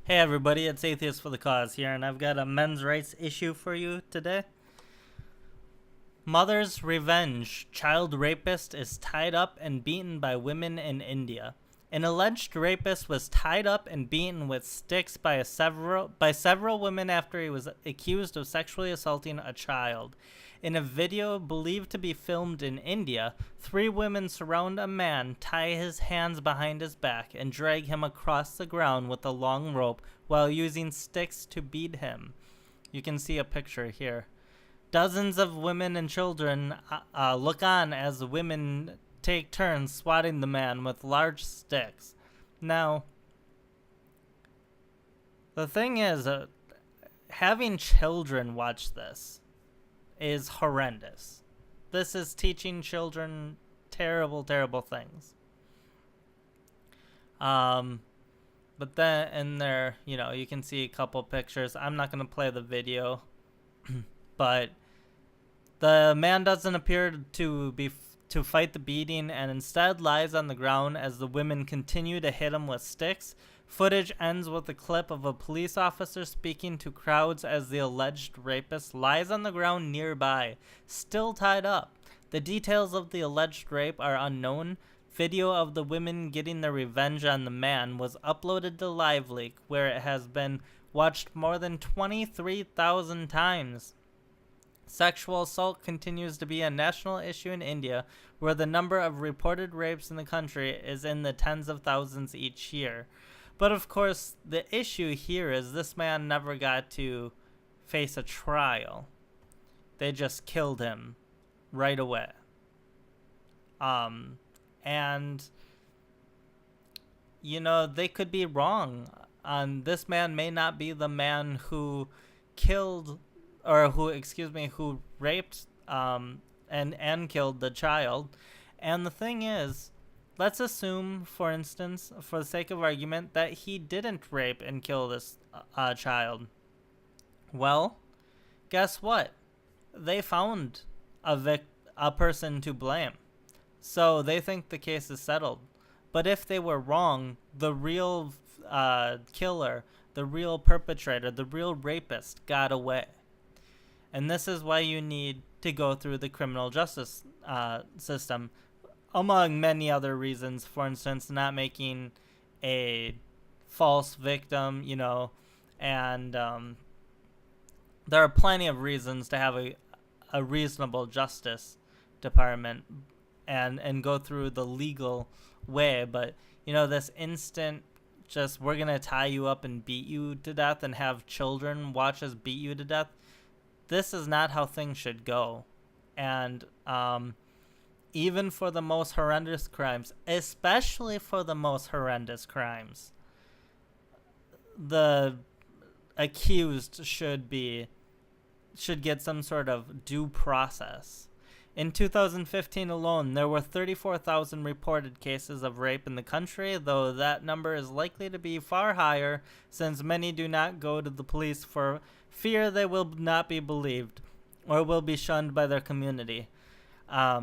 Hey everybody, it's Atheist for the Cause here, and I've got a men's rights issue for you today. Mother's revenge. Child rapist is tied up and beaten by women in India. An alleged rapist was tied up and beaten with sticks by several women after he was accused of sexually assaulting a child. In a video believed to be filmed in India, 3 women surround a man, tie his hands behind his back, and drag him across the ground with a long rope while using sticks to beat him. You can see a picture here. Dozens of women and children look on as the women take turns swatting the man with large sticks. Now, the thing is, having children watch this is horrendous. This is teaching children terrible, terrible things. But then in there, you can see a couple pictures. I'm not going to play the video, but the man doesn't appear to fight the beating and instead lies on the ground as the women continue to hit him with sticks. Footage ends with a clip of a police officer speaking to crowds as the alleged rapist lies on the ground nearby, still tied up. The details of the alleged rape are unknown. Video of the women getting their revenge on the man was uploaded to LiveLeak, where it has been watched more than 23,000 times. Sexual assault continues to be a national issue in India, where the number of reported rapes in the country is in the tens of thousands each year. But of course, the issue here is this man never got to face a trial. They just killed him right away. And they could be wrong. This man may not be the man who killed, or who raped and killed the child. And the thing is, let's assume, for instance, for the sake of argument, that he didn't rape and kill this child. Well, guess what? They found a person to blame. So they think the case is settled. But if they were wrong, the real killer, the real perpetrator, the real rapist got away. And this is why you need to go through the criminal justice system, among many other reasons. For instance, not making a false victim, and there are plenty of reasons to have a reasonable justice department and go through the legal way. But, this instant just we're going to tie you up and beat you to death and have children watch us beat you to death, this is not how things should go. And even for the most horrendous crimes, especially for the most horrendous crimes, the accused should get some sort of due process. In 2015 alone, there were 34,000 reported cases of rape in the country, though that number is likely to be far higher since many do not go to the police for fear they will not be believed or will be shunned by their community. I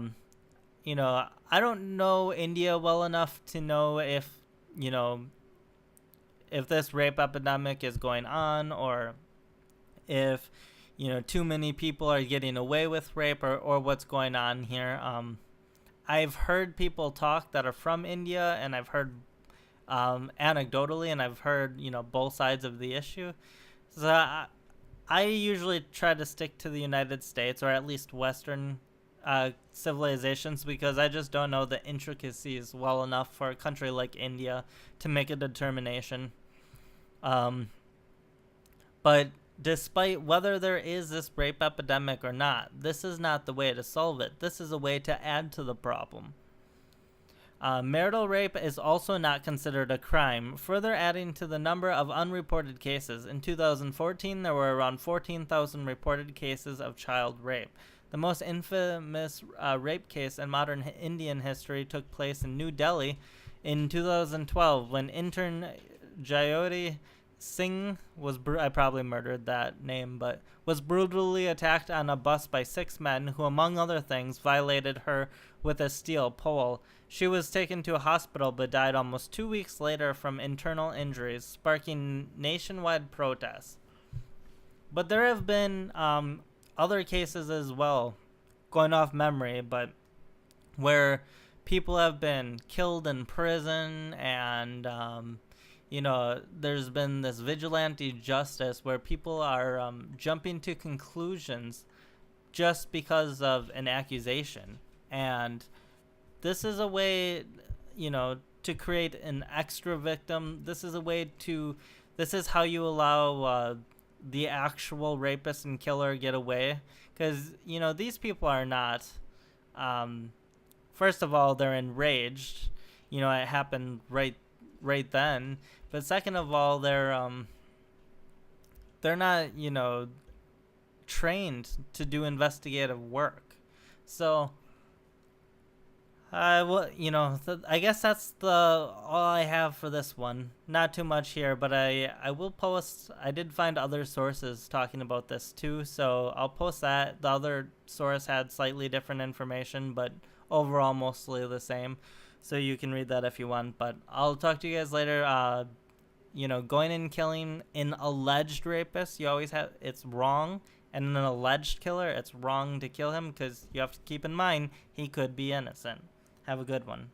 don't know India well enough to know if this rape epidemic is going on, or if too many people are getting away with rape, or what's going on here. I've heard people talk that are from India, and I've heard anecdotally, and I've heard both sides of the issue. So I usually try to stick to the United States, or at least Western civilizations, because I just don't know the intricacies well enough for a country like India to make a determination. But despite whether there is this rape epidemic or not, this is not the way to solve it. This is a way to add to the problem. Marital rape is also not considered a crime, further adding to the number of unreported cases. In 2014, there were around 14,000 reported cases of child rape. The most infamous rape case in modern Indian history took place in New Delhi in 2012 when intern Jyoti Singh I probably murdered that name, but was brutally attacked on a bus by 6 men who, among other things, violated her with a steel pole. She was taken to a hospital but died almost 2 weeks later from internal injuries, sparking nationwide protests. But there have been other cases as well, going off memory, but where people have been killed in prison, and there's been this vigilante justice where people are jumping to conclusions just because of an accusation. And this is a way, to create an extra victim. This is how you allow the actual rapist and killer get away. Because, these people are not, first of all, they're enraged. It happened right then. But second of all, they're not, trained to do investigative work. So I guess that's all I have for this one. Not too much here, but I will post. I did find other sources talking about this too, so I'll post that. The other source had slightly different information, but overall mostly the same. So you can read that if you want. But I'll talk to you guys later. Going and killing an alleged rapist, it's wrong. And an alleged killer, it's wrong to kill him because you have to keep in mind he could be innocent. Have a good one.